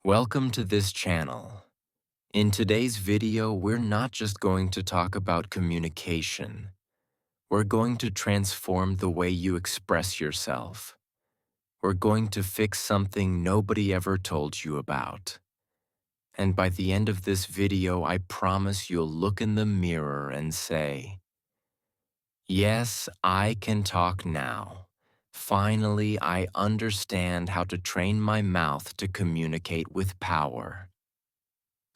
Welcome to this channel. In today's video, we're not just going to talk about communication. We're going to transform the way you express yourself. We're going to fix something nobody ever told you about. And by the end of this video, I promise you'll look in the mirror and say, "Yes, I can talk now. Finally, I understand how to train my mouth to communicate with power."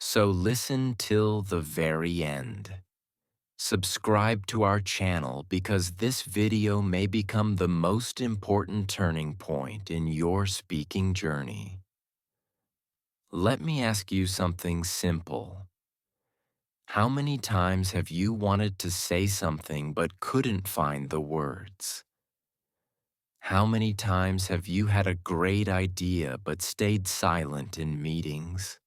So listen till the very end. Subscribe to our channel because this video may become the most important turning point in your speaking journey. Let me ask you something simple. How many times have you wanted to say something but couldn't find the words? How many times have you had a great idea but stayed silent in meetings?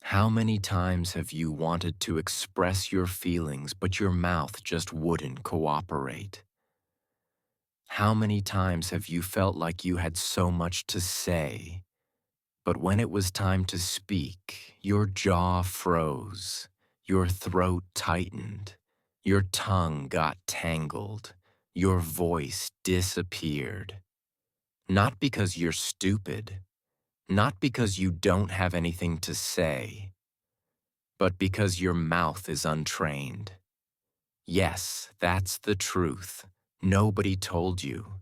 How many times have you wanted to express your feelings, but your mouth just wouldn't cooperate? How many times have you felt like you had so much to say, but when it was time to speak, your jaw froze, your throat tightened, your tongue got tangled, your voice disappeared? Not because you're stupid, not because you don't have anything to say, but because your mouth is untrained. Yes, that's the truth. Nobody told you.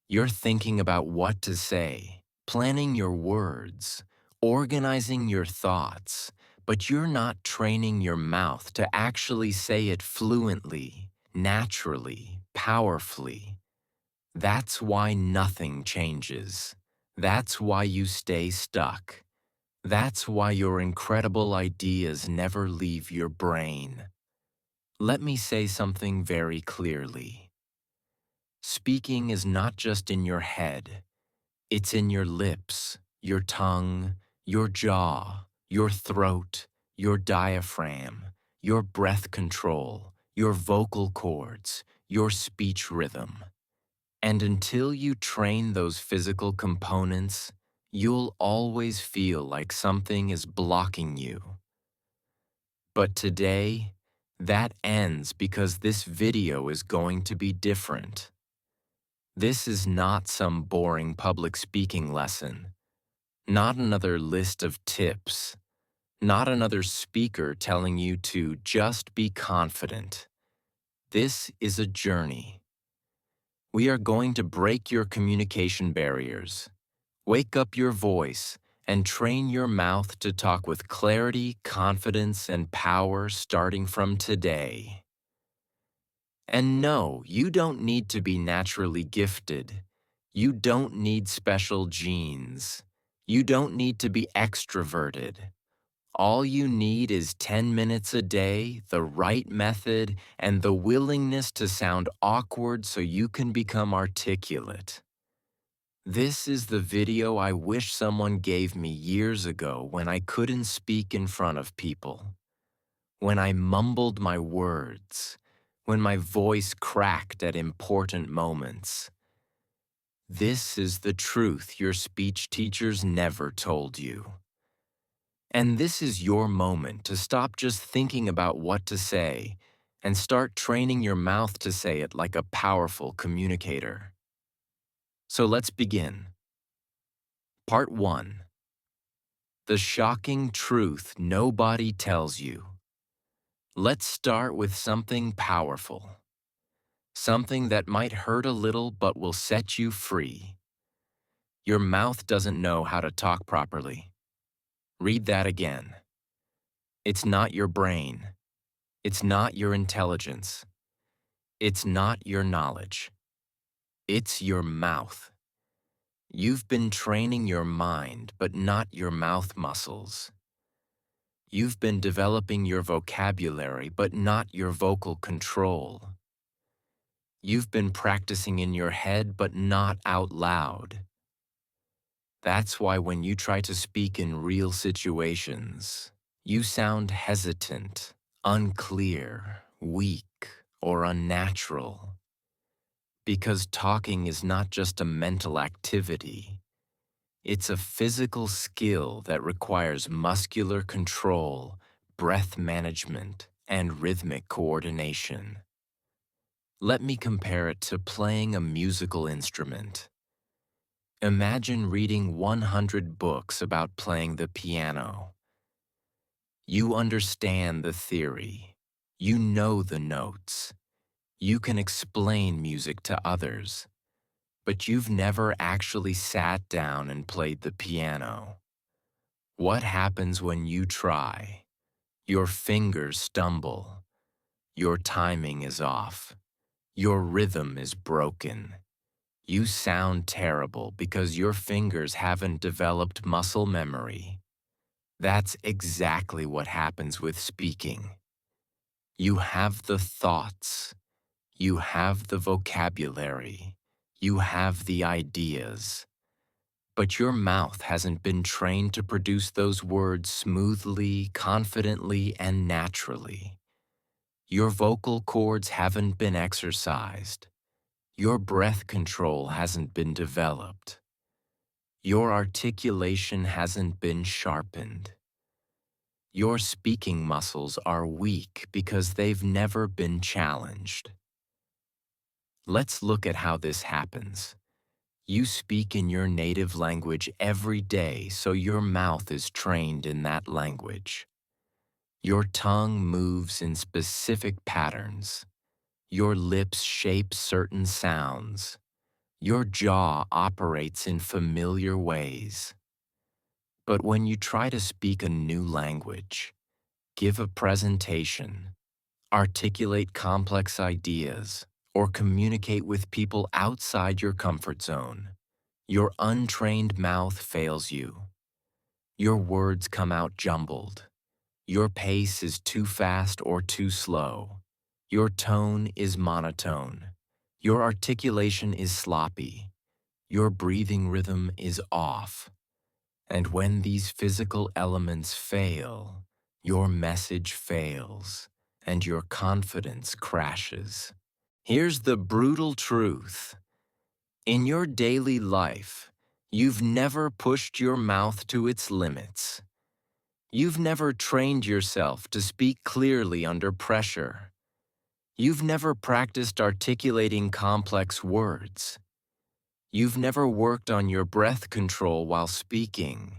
You're thinking about what to say, planning your words, organizing your thoughts, but you're not training your mouth to actually say it fluently, naturally, powerfully. That's why nothing changes. That's why you stay stuck. That's why your incredible ideas never leave your brain. Let me say something very clearly. Speaking is not just in your head. It's in your lips, your tongue, your jaw, your throat, your diaphragm, your breath control, your vocal cords, your speech rhythm. And until you train those physical components, you'll always feel like something is blocking you. But today, that ends because this video is going to be different. This is not some boring public speaking lesson, not another list of tips, not another speaker telling you to just be confident. This is a journey. We are going to break your communication barriers, wake up your voice, and train your mouth to talk with clarity, confidence, and power starting from today. And no, you don't need to be naturally gifted. You don't need special genes. You don't need to be extroverted. All you need is 10 minutes a day, the right method, and the willingness to sound awkward so you can become articulate. This is the video I wish someone gave me years ago when I couldn't speak in front of people, when I mumbled my words, when my voice cracked at important moments. This is the truth your speech teachers never told you. And this is your moment to stop just thinking about what to say and start training your mouth to say it like a powerful communicator. So let's begin. Part 1. The shocking truth nobody tells you. Let's start with something powerful. Something that might hurt a little but will set you free. Your mouth doesn't know how to talk properly. Read that again. It's not your brain. It's not your intelligence. It's not your knowledge. It's your mouth. You've been training your mind, but not your mouth muscles. You've been developing your vocabulary, but not your vocal control. You've been practicing in your head, but not out loud. That's why when you try to speak in real situations, you sound hesitant, unclear, weak, or unnatural. Because talking is not just a mental activity. It's a physical skill that requires muscular control, breath management, and rhythmic coordination. Let me compare it to playing a musical instrument. Imagine reading 100 books about playing the piano. You understand the theory. You know the notes. You can explain music to others, but you've never actually sat down and played the piano. What happens when you try? Your fingers stumble. Your timing is off. Your rhythm is broken. You sound terrible because your fingers haven't developed muscle memory. That's exactly what happens with speaking. You have the thoughts. You have the vocabulary. You have the ideas. But your mouth hasn't been trained to produce those words smoothly, confidently, and naturally. Your vocal cords haven't been exercised. Your breath control hasn't been developed. Your articulation hasn't been sharpened. Your speaking muscles are weak because they've never been challenged. Let's look at how this happens. You speak in your native language every day, so your mouth is trained in that language. Your tongue moves in specific patterns. Your lips shape certain sounds. Your jaw operates in familiar ways. But when you try to speak a new language, give a presentation, articulate complex ideas, or communicate with people outside your comfort zone, your untrained mouth fails you. Your words come out jumbled. Your pace is too fast or too slow. Your tone is monotone. Your articulation is sloppy. Your breathing rhythm is off. And when these physical elements fail, your message fails, and your confidence crashes. Here's the brutal truth. In your daily life, you've never pushed your mouth to its limits. You've never trained yourself to speak clearly under pressure. You've never practiced articulating complex words. You've never worked on your breath control while speaking.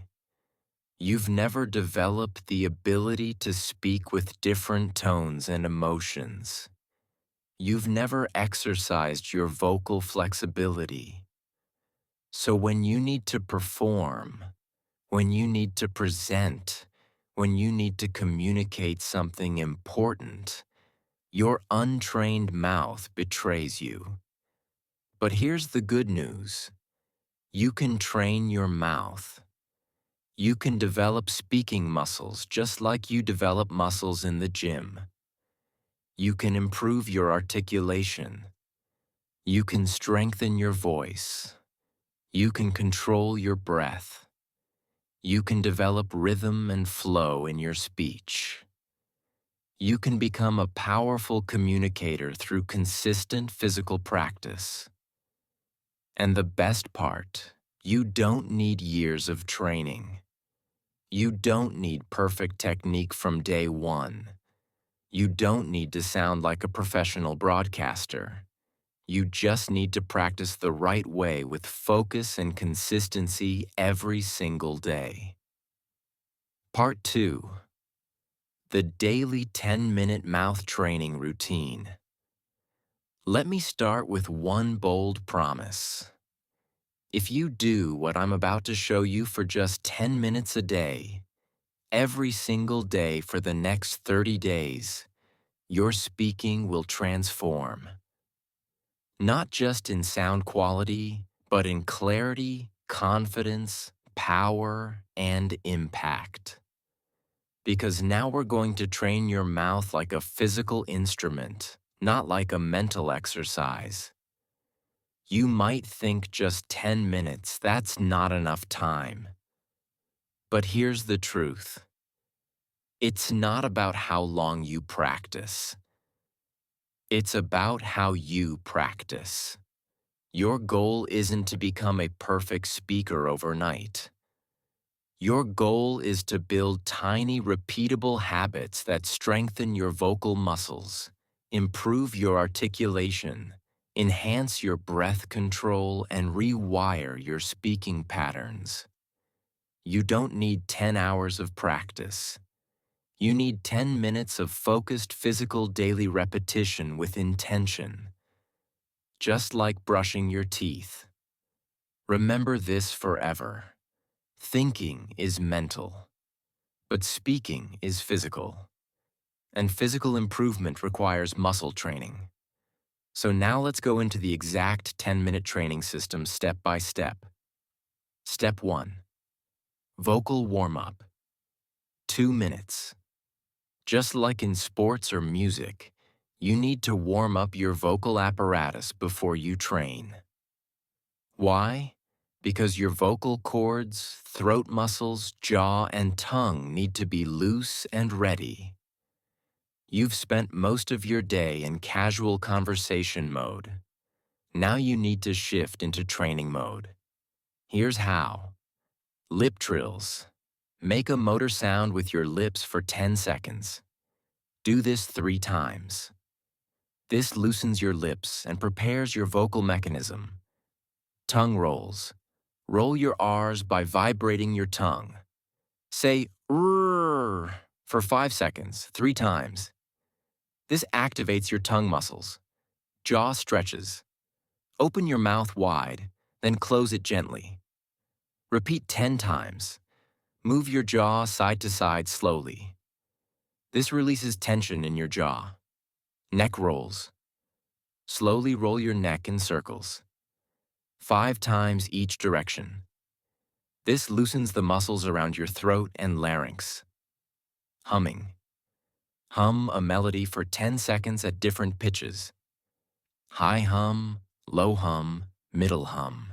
You've never developed the ability to speak with different tones and emotions. You've never exercised your vocal flexibility. So when you need to perform, when you need to present, when you need to communicate something important, your untrained mouth betrays you. But here's the good news. You can train your mouth. You can develop speaking muscles just like you develop muscles in the gym. You can improve your articulation. You can strengthen your voice. You can control your breath. You can develop rhythm and flow in your speech. You can become a powerful communicator through consistent physical practice. And the best part, you don't need years of training. You don't need perfect technique from day one. You don't need to sound like a professional broadcaster. You just need to practice the right way with focus and consistency every single day. Part 2. The daily 10-minute mouth training routine. Let me start with one bold promise. If you do what I'm about to show you for just 10 minutes a day, every single day for the next 30 days, your speaking will transform. Not just in sound quality, but in clarity, confidence, power, and impact. Because now we're going to train your mouth like a physical instrument, not like a mental exercise. You might think just 10 minutes, that's not enough time. But here's the truth. It's not about how long you practice. It's about how you practice. Your goal isn't to become a perfect speaker overnight. Your goal is to build tiny, repeatable habits that strengthen your vocal muscles, improve your articulation, enhance your breath control, and rewire your speaking patterns. You don't need 10 hours of practice. You need 10 minutes of focused physical daily repetition with intention, just like brushing your teeth. Remember this forever. Thinking is mental, but speaking is physical. And physical improvement requires muscle training. So now let's go into the exact 10-minute training system step by step. Step 1. Vocal warm-up. 2 minutes. Just like in sports or music, you need to warm up your vocal apparatus before you train. Why? Because your vocal cords, throat muscles, jaw, and tongue need to be loose and ready. You've spent most of your day in casual conversation mode. Now you need to shift into training mode. Here's how. Lip trills. Make a motor sound with your lips for 10 seconds. Do this 3 times. This loosens your lips and prepares your vocal mechanism. Tongue rolls. Roll your R's by vibrating your tongue. Say "rrrr" for 5 seconds, 3 times. This activates your tongue muscles. Jaw stretches. Open your mouth wide, then close it gently. Repeat 10 times. Move your jaw side to side slowly. This releases tension in your jaw. Neck rolls. Slowly roll your neck in circles. 5 times each direction. This loosens the muscles around your throat and larynx. Humming. Hum a melody for 10 seconds at different pitches. High hum, low hum, middle hum.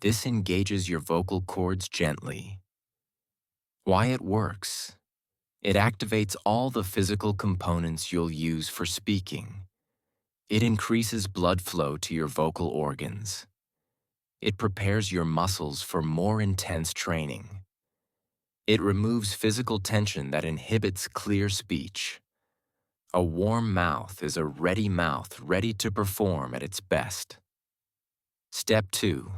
This engages your vocal cords gently. Why it works? It activates all the physical components you'll use for speaking. It increases blood flow to your vocal organs. It prepares your muscles for more intense training. It removes physical tension that inhibits clear speech. A warm mouth is a ready mouth ready to perform at its best. Step 2.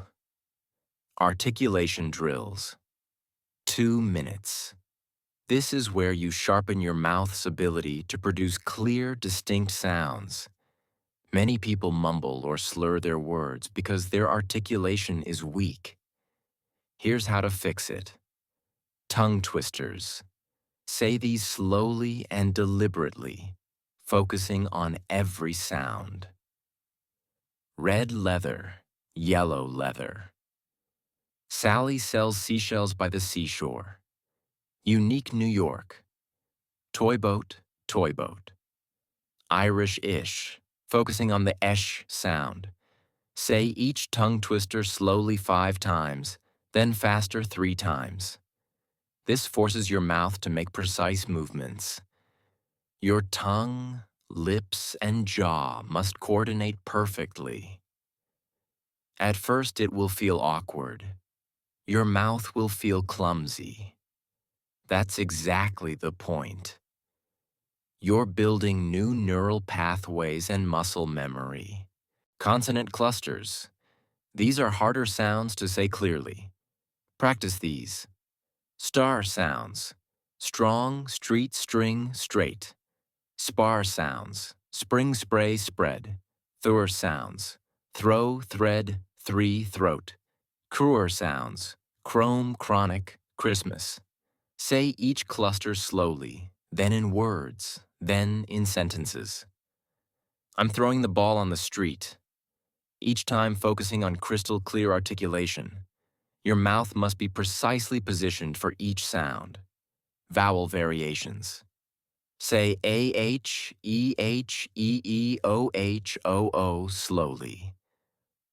Articulation drills. 2 minutes. This is where you sharpen your mouth's ability to produce clear, distinct sounds. Many people mumble or slur their words because their articulation is weak. Here's how to fix it. Tongue twisters. Say these slowly and deliberately, focusing on every sound. Red leather, yellow leather. Sally sells seashells by the seashore. Unique New York. Toy boat, toy boat. Irish-ish, focusing on the esh sound. Say each tongue twister slowly 5 times, then faster 3 times. This forces your mouth to make precise movements. Your tongue, lips, and jaw must coordinate perfectly. At first, it will feel awkward. Your mouth will feel clumsy. That's exactly the point. You're building new neural pathways and muscle memory. Consonant clusters. These are harder sounds to say clearly. Practice these. Star sounds. Strong, street, string, straight. Spar sounds. Spring, spray, spread. Thur sounds. Throw, thread, 3, throat. Cruer sounds. Chrome, chronic, Christmas. Say each cluster slowly, then in words, then in sentences. I'm throwing the ball on the street. Each time focusing on crystal clear articulation. Your mouth must be precisely positioned for each sound. Vowel variations. Say A-H, E-H, E-E, O-H, O-O slowly.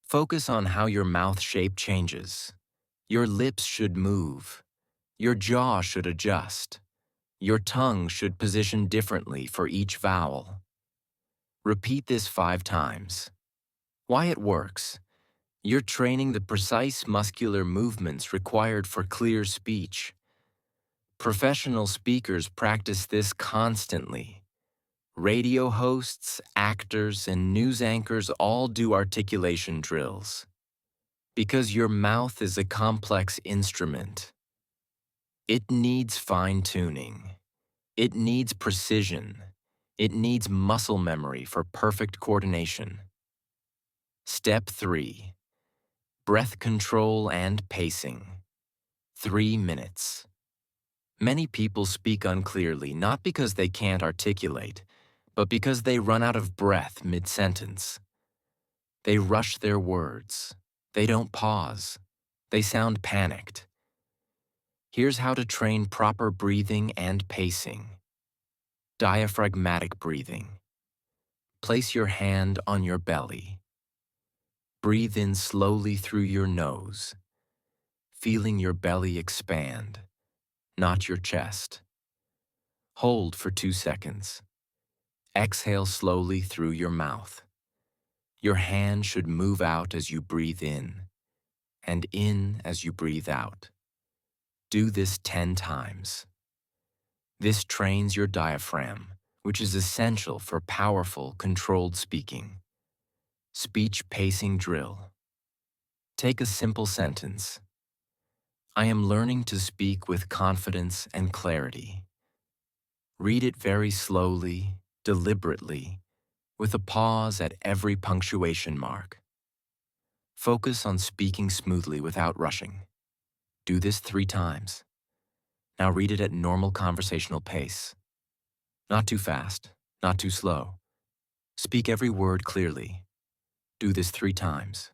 Focus on how your mouth shape changes. Your lips should move. Your jaw should adjust. Your tongue should position differently for each vowel. Repeat this 5 times. Why it works? You're training the precise muscular movements required for clear speech. Professional speakers practice this constantly. Radio hosts, actors, and news anchors all do articulation drills. Because your mouth is a complex instrument. It needs fine-tuning. It needs precision. It needs muscle memory for perfect coordination. Step 3. Breath control and pacing. 3 minutes. Many people speak unclearly not because they can't articulate, but because they run out of breath mid-sentence. They rush their words. They don't pause. They sound panicked. Here's how to train proper breathing and pacing. Diaphragmatic breathing. Place your hand on your belly. Breathe in slowly through your nose, feeling your belly expand, not your chest. Hold for 2 seconds. Exhale slowly through your mouth. Your hand should move out as you breathe in, and in as you breathe out. Do this 10 times. This trains your diaphragm, which is essential for powerful, controlled speaking. Speech pacing drill. Take a simple sentence. I am learning to speak with confidence and clarity. Read it very slowly, deliberately, with a pause at every punctuation mark. Focus on speaking smoothly without rushing. Do this 3 times. Now read it at normal conversational pace. Not too fast, not too slow. Speak every word clearly. Do this 3 times.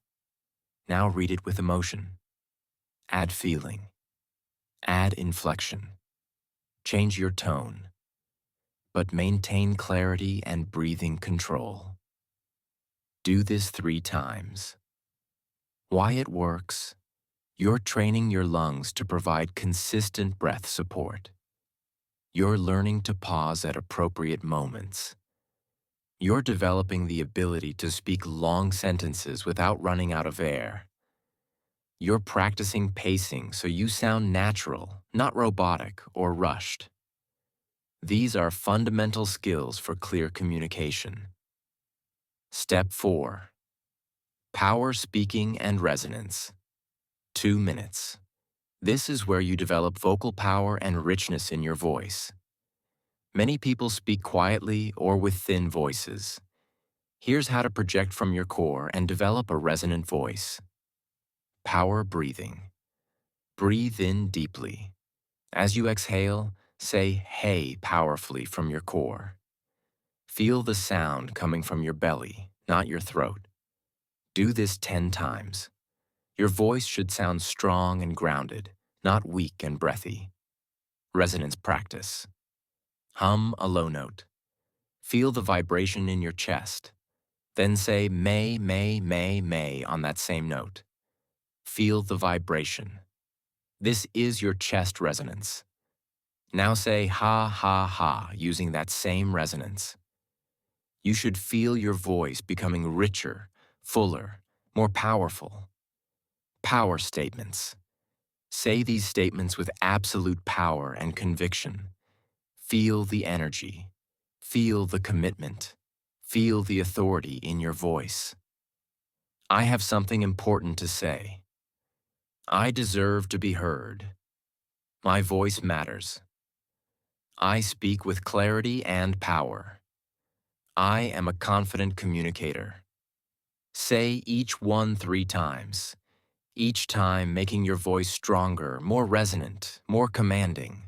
Now read it with emotion. Add feeling. Add inflection. Change your tone. But maintain clarity and breathing control. Do this 3 times. Why it works? You're training your lungs to provide consistent breath support. You're learning to pause at appropriate moments. You're developing the ability to speak long sentences without running out of air. You're practicing pacing so you sound natural, not robotic or rushed. These are fundamental skills for clear communication. Step 4. Power speaking and resonance. 2 minutes. This is where you develop vocal power and richness in your voice. Many people speak quietly or with thin voices. Here's how to project from your core and develop a resonant voice. Power breathing. Breathe in deeply. As you exhale, say hey powerfully from your core. Feel the sound coming from your belly, not your throat. Do this 10 times. Your voice should sound strong and grounded, not weak and breathy. Resonance practice. Hum a low note. Feel the vibration in your chest. Then say may on that same note. Feel the vibration. This is your chest resonance. Now say ha using that same resonance. You should feel your voice becoming richer, fuller, more powerful. Power statements. Say these statements with absolute power and conviction. Feel the energy. Feel the commitment. Feel the authority in your voice. I have something important to say. I deserve to be heard. My voice matters. I speak with clarity and power. I am a confident communicator. Say each one 3 times, each time making your voice stronger, more resonant, more commanding,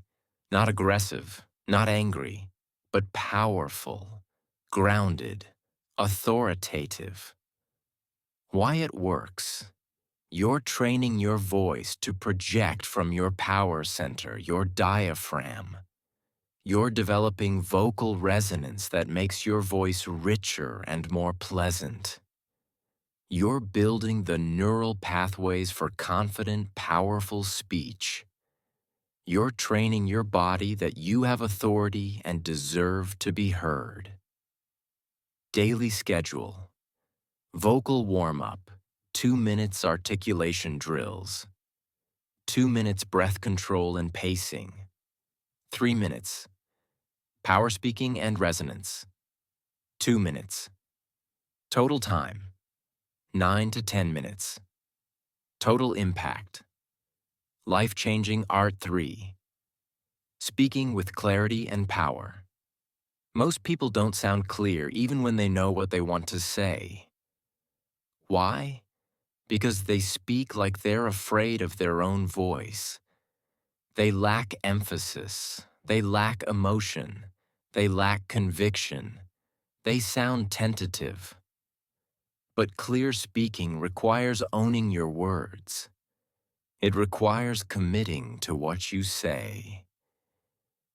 not aggressive, not angry, but powerful, grounded, authoritative. Why it works? You're training your voice to project from your power center, your diaphragm. You're developing vocal resonance that makes your voice richer and more pleasant. You're building the neural pathways for confident, powerful speech. You're training your body that you have authority and deserve to be heard. Daily schedule. Vocal warm-up. 2 minutes articulation drills, 2 minutes breath control and pacing, 3 minutes power speaking and resonance, 2 minutes. Total time, 9 to 10 minutes. Total impact, life-changing Art 3. Speaking with clarity and power. Most people don't sound clear even when they know what they want to say. Why? Because they speak like they're afraid of their own voice. They lack emphasis. They lack emotion. They lack conviction. They sound tentative. But clear speaking requires owning your words. It requires committing to what you say.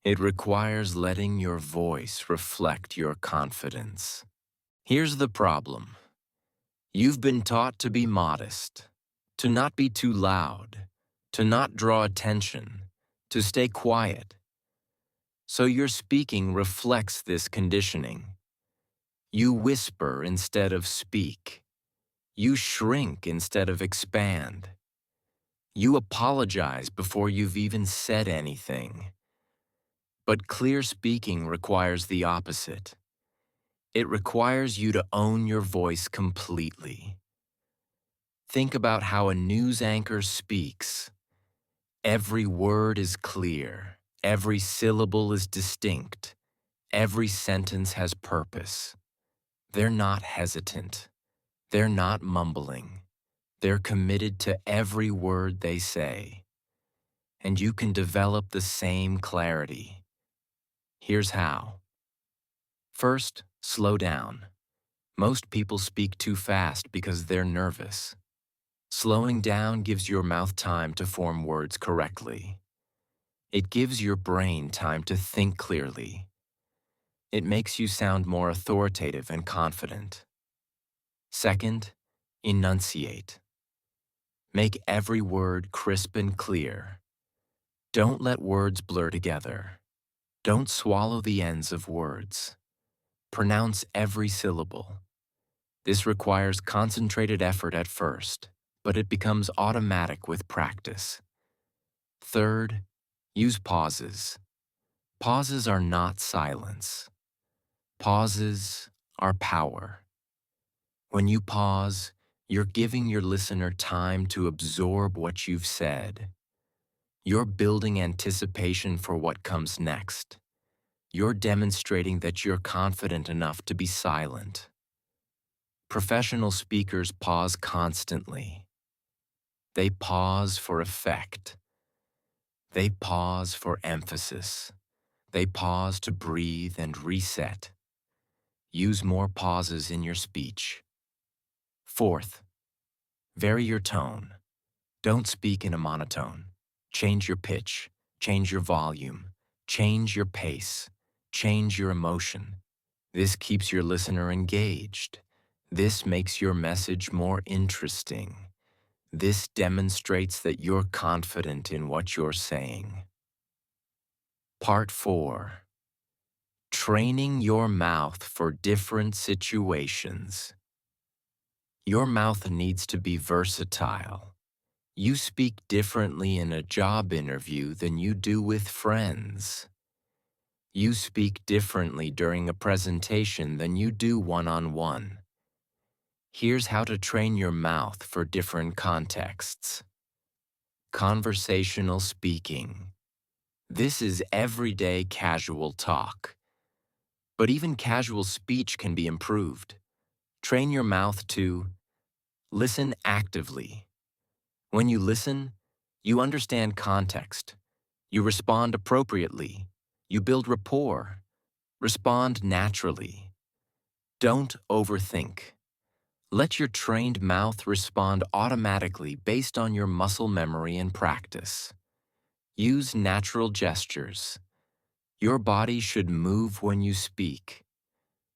It requires letting your voice reflect your confidence. Here's the problem. You've been taught to be modest, to not be too loud, to not draw attention, to stay quiet. So your speaking reflects this conditioning. You whisper instead of speak. You shrink instead of expand. You apologize before you've even said anything. But clear speaking requires the opposite. It requires you to own your voice completely. Think about how a news anchor speaks. Every word is clear. Every syllable is distinct. Every sentence has purpose. They're not hesitant. They're not mumbling. They're committed to every word they say. And you can develop the same clarity. Here's how. First, slow down. Most people speak too fast because they're nervous. Slowing down gives your mouth time to form words correctly. It gives your brain time to think clearly. It makes you sound more authoritative and confident. Second, enunciate. Make every word crisp and clear. Don't let words blur together. Don't swallow the ends of words. Pronounce every syllable. This requires concentrated effort at first, but it becomes automatic with practice. Third, use pauses. Pauses are not silence. Pauses are power. When you pause, you're giving your listener time to absorb what you've said. You're building anticipation for what comes next. You're demonstrating that you're confident enough to be silent. Professional speakers pause constantly. They pause for effect. They pause for emphasis. They pause to breathe and reset. Use more pauses in your speech. Fourth, vary your tone. Don't speak in a monotone. Change your pitch. Change your volume. Change your pace. Change your emotion. This keeps your listener engaged. This makes your message more interesting. This demonstrates that you're confident in what you're saying. Part 4. Training your mouth for different situations. Your mouth needs to be versatile. You speak differently in a job interview than you do with friends. You speak differently during a presentation than you do one-on-one. Here's how to train your mouth for different contexts. Conversational speaking. This is everyday casual talk. But even casual speech can be improved. Train your mouth to listen actively. When you listen, you understand context. You respond appropriately. You build rapport. Respond naturally. Don't overthink. Let your trained mouth respond automatically based on your muscle memory and practice. Use natural gestures. Your body should move when you speak.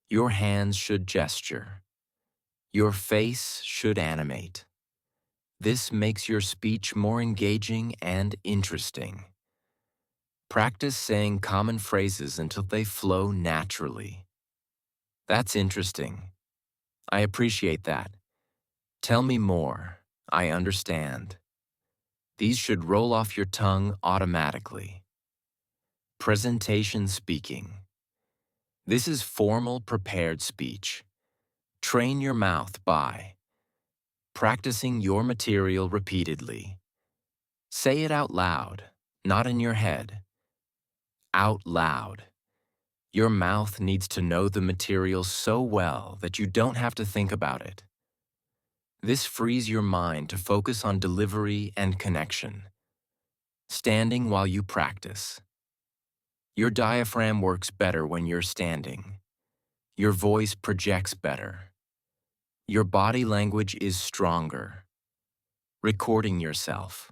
Your hands should gesture. Your face should animate. This makes your speech more engaging and interesting. Practice saying common phrases until they flow naturally. That's interesting. I appreciate that. Tell me more. I understand. These should roll off your tongue automatically. Presentation speaking. This is formal, prepared speech. Train your mouth by practicing your material repeatedly. Say it out loud, not in your head. Out loud. Your mouth needs to know the material so well that you don't have to think about it. This frees your mind to focus on delivery and connection. Standing while you practice. Your diaphragm works better when you're standing. Your voice projects better. Your body language is stronger. Recording yourself.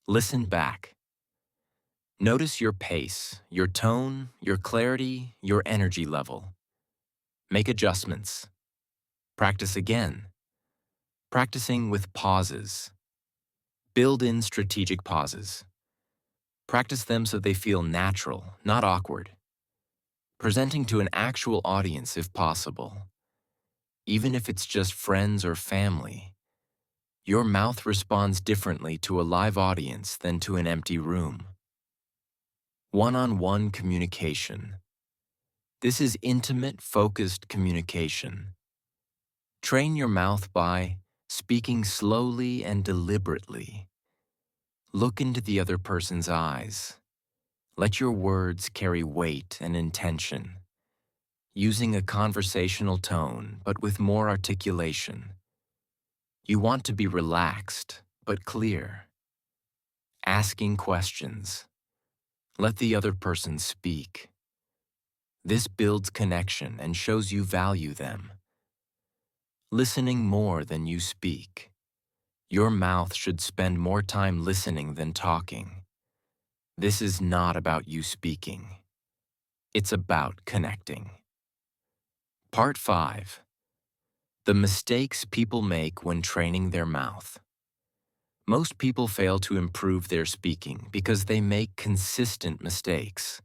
Listen back. Notice your pace, your tone, your clarity, your energy level. Make adjustments. Practice again. Practicing with pauses. Build in strategic pauses. Practice them so they feel natural, not awkward. Presenting to an actual audience if possible. Even if it's just friends or family, your mouth responds differently to a live audience than to an empty room. One-on-one communication. This is intimate, focused communication. Train your mouth by speaking slowly and deliberately. Look into the other person's eyes. Let your words carry weight and intention. Using a conversational tone, but with more articulation. You want to be relaxed, but clear. Asking questions. Let the other person speak. This builds connection and shows you value them. Listening more than you speak. Your mouth should spend more time listening than talking. This is not about you speaking. It's about connecting. Part 5. The mistakes people make when training their mouth. Most people fail to improve their speaking because they make consistent mistakes.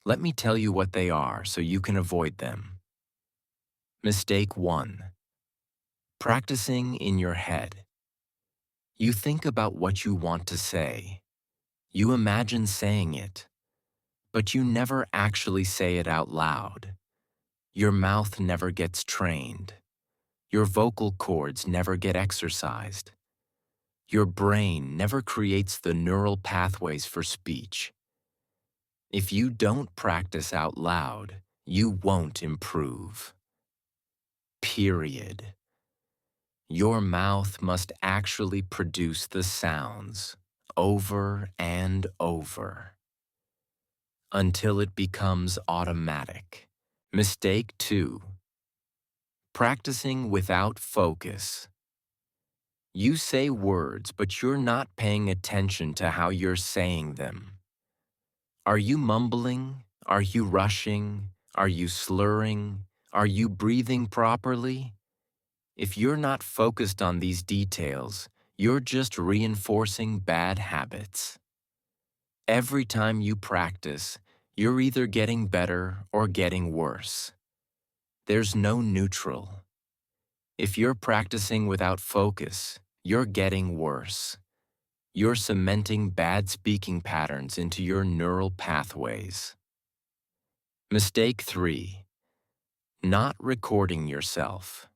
Let me tell you what they are so you can avoid them. Mistake 1. Practicing in your head. You think about what you want to say. You imagine saying it, but you never actually say it out loud. Your mouth never gets trained. Your vocal cords never get exercised. Your brain never creates the neural pathways for speech. If you don't practice out loud, you won't improve. Period. Your mouth must actually produce the sounds over and over until it becomes automatic. Mistake 2. Practicing without focus. You say words, but you're not paying attention to how you're saying them. Are you mumbling? Are you rushing? Are you slurring? Are you breathing properly? If you're not focused on these details, you're just reinforcing bad habits. Every time you practice, you're either getting better or getting worse. There's no neutral. If you're practicing without focus, you're getting worse. You're cementing bad speaking patterns into your neural pathways. Mistake 3. Not recording yourself.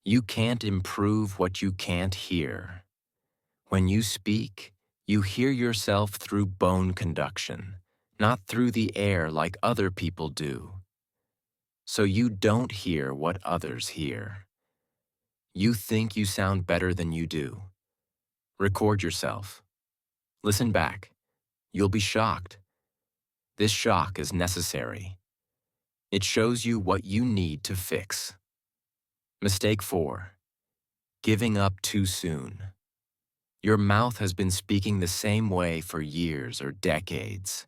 You can't improve what you can't hear. When you speak, you hear yourself through bone conduction, not through the air like other people do. So you don't hear what others hear. You think you sound better than you do. Record yourself. Listen back. You'll be shocked. This shock is necessary. It shows you what you need to fix. Mistake 4. Giving up too soon. Your mouth has been speaking the same way for years or decades.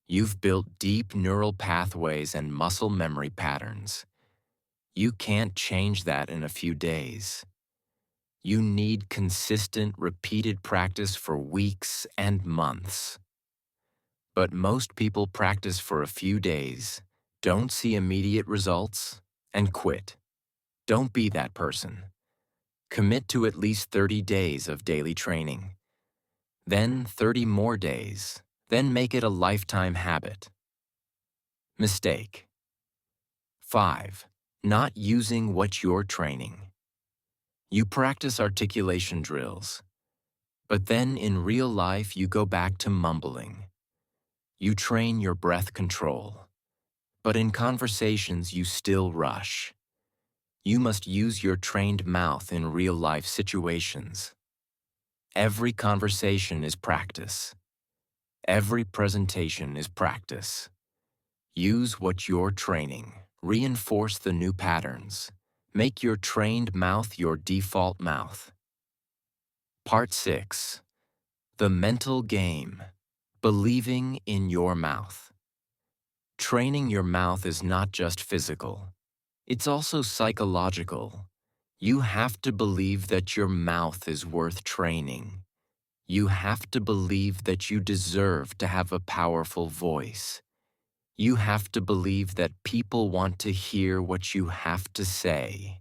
You've built deep neural pathways and muscle memory patterns. You can't change that in a few days. You need consistent, repeated practice for weeks and months. But most people practice for a few days, don't see immediate results, and quit. Don't be that person. Commit to at least 30 days of daily training, then 30 more days, then make it a lifetime habit. Mistake. 5. Not using what you're training. You practice articulation drills, but then in real life you go back to mumbling. You train your breath control, but in conversations you still rush. You must use your trained mouth in real-life situations. Every conversation is practice. Every presentation is practice. Use what you're training. Reinforce the new patterns. Make your trained mouth your default mouth. Part 6. The mental game. Believing in your mouth. Training your mouth is not just physical. It's also psychological. You have to believe that your mouth is worth training. You have to believe that you deserve to have a powerful voice. You have to believe that people want to hear what you have to say.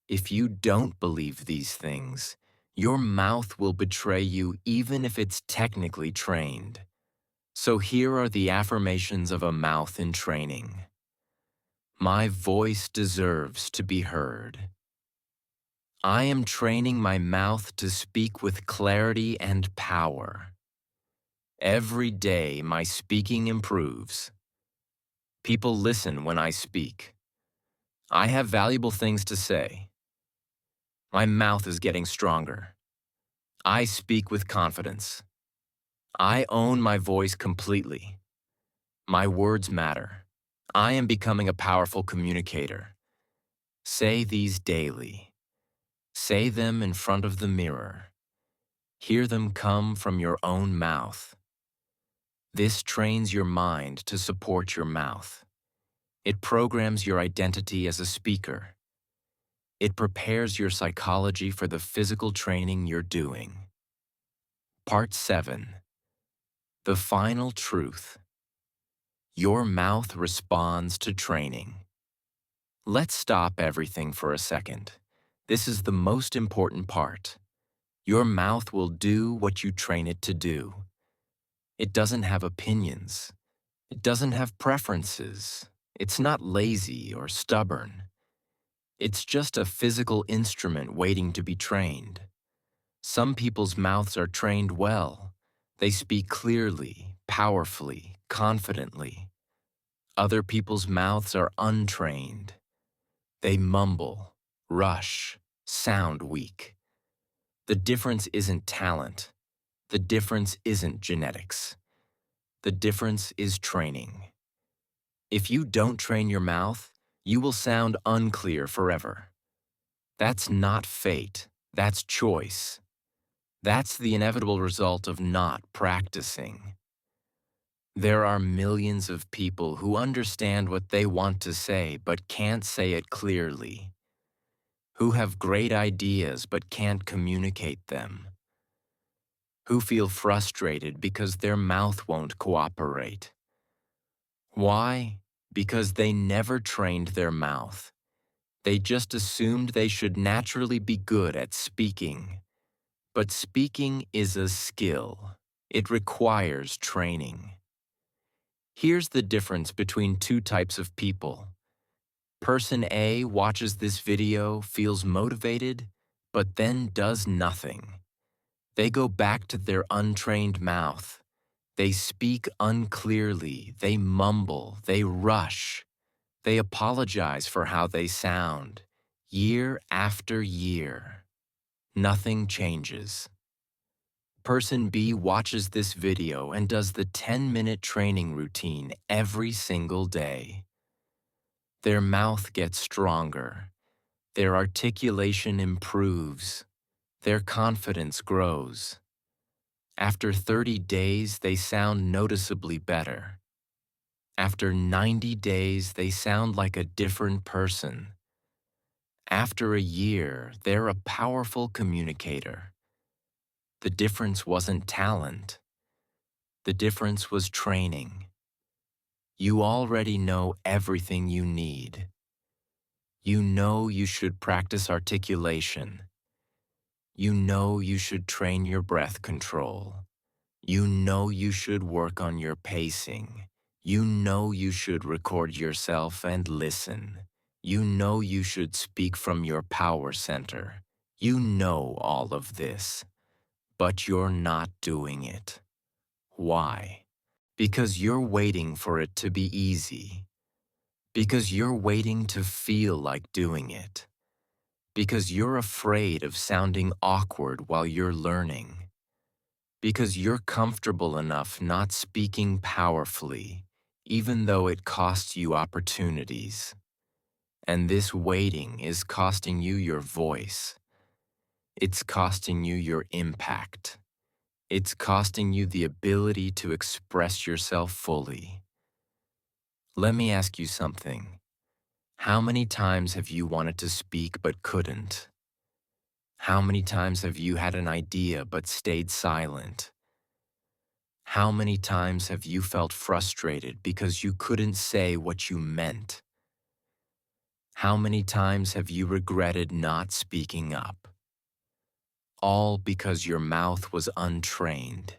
If you don't believe these things, your mouth will betray you even if it's technically trained. So here are the affirmations of a mouth in training. My voice deserves to be heard. I am training my mouth to speak with clarity and power. Every day my speaking improves. People listen when I speak. I have valuable things to say. My mouth is getting stronger. I speak with confidence. I own my voice completely. My words matter. I am becoming a powerful communicator. Say these daily. Say them in front of the mirror. Hear them come from your own mouth. This trains your mind to support your mouth. It programs your identity as a speaker. It prepares your psychology for the physical training you're doing. Part 7. The final truth. Your mouth responds to training. Let's stop everything for a second. This is the most important part. Your mouth will do what you train it to do. It doesn't have opinions. It doesn't have preferences. It's not lazy or stubborn. It's just a physical instrument waiting to be trained. Some people's mouths are trained well. They speak clearly, powerfully, confidently. Other people's mouths are untrained. They mumble, rush, sound weak. The difference isn't talent. The difference isn't genetics. The difference is training. If you don't train your mouth, you will sound unclear forever. That's not fate. That's choice. That's the inevitable result of not practicing. There are millions of people who understand what they want to say but can't say it clearly, who have great ideas but can't communicate them, who feel frustrated because their mouth won't cooperate. Why? Because they never trained their mouth. They just assumed they should naturally be good at speaking. But speaking is a skill. It requires training. Here's the difference between two types of people. Person A watches this video, feels motivated, but then does nothing. They go back to their untrained mouth. They speak unclearly, they mumble, they rush. They apologize for how they sound. Year after year, nothing changes. Person B watches this video and does the 10-minute training routine every single day. Their mouth gets stronger. Their articulation improves. Their confidence grows. After 30 days, they sound noticeably better. After 90 days, they sound like a different person. After a year, they're a powerful communicator. The difference wasn't talent. The difference was training. You already know everything you need. You know you should practice articulation. You know you should train your breath control. You know you should work on your pacing. You know you should record yourself and listen. You know you should speak from your power center. You know all of this, but you're not doing it. Why? Because you're waiting for it to be easy. Because you're waiting to feel like doing it. Because you're afraid of sounding awkward while you're learning. Because you're comfortable enough not speaking powerfully, even though it costs you opportunities. And this waiting is costing you your voice. It's costing you your impact. It's costing you the ability to express yourself fully. Let me ask you something. How many times have you wanted to speak but couldn't? How many times have you had an idea but stayed silent? How many times have you felt frustrated because you couldn't say what you meant? How many times have you regretted not speaking up? All because your mouth was untrained.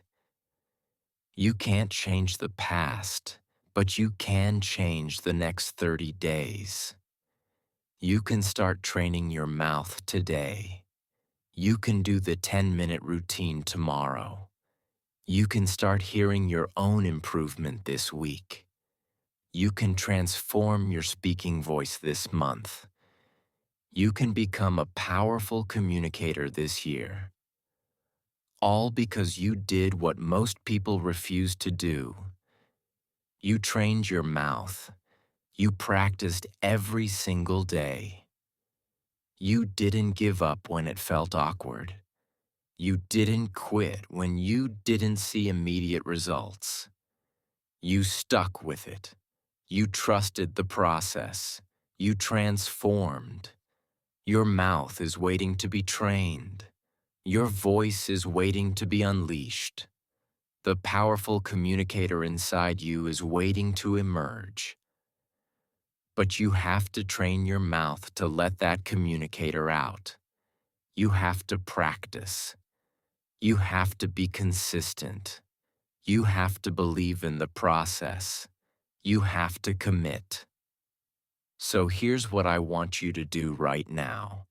You can't change the past, but you can change the next 30 days. You can start training your mouth today. You can do the 10-minute routine tomorrow. You can start hearing your own improvement this week. You can transform your speaking voice this month. You can become a powerful communicator this year. All because you did what most people refuse to do. You trained your mouth. You practiced every single day. You didn't give up when it felt awkward. You didn't quit when you didn't see immediate results. You stuck with it. You trusted the process. You transformed. Your mouth is waiting to be trained. Your voice is waiting to be unleashed. The powerful communicator inside you is waiting to emerge. But you have to train your mouth to let that communicator out. You have to practice. You have to be consistent. You have to believe in the process. You have to commit. So here's what I want you to do right now.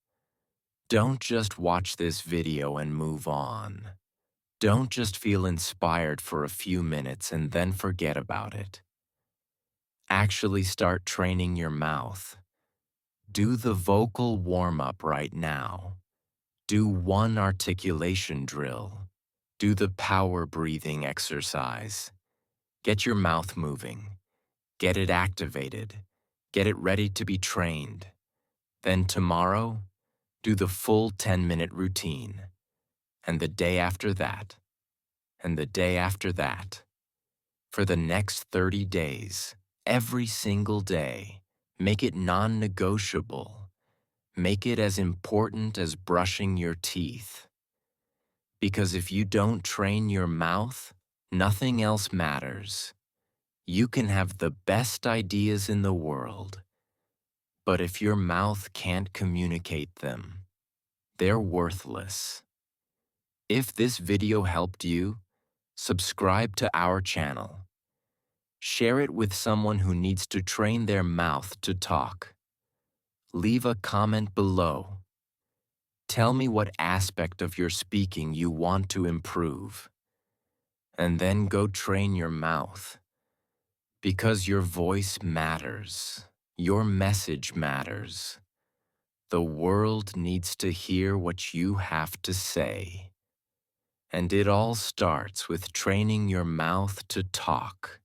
Don't just watch this video and move on. Don't just feel inspired for a few minutes and then forget about it. Actually start training your mouth. Do the vocal warm-up right now. Do one articulation drill. Do the power breathing exercise. Get your mouth moving. Get it activated. Get it ready to be trained. Then tomorrow, do the full 10-minute routine. And the day after that. And the day after that. For the next 30 days, every single day, make it non-negotiable. Make it as important as brushing your teeth. Because if you don't train your mouth, nothing else matters. You can have the best ideas in the world, but if your mouth can't communicate them, they're worthless. If this video helped you, subscribe to our channel. Share it with someone who needs to train their mouth to talk. Leave a comment below. Tell me what aspect of your speaking you want to improve. And then go train your mouth. Because your voice matters. Your message matters. The world needs to hear what you have to say. And it all starts with training your mouth to talk.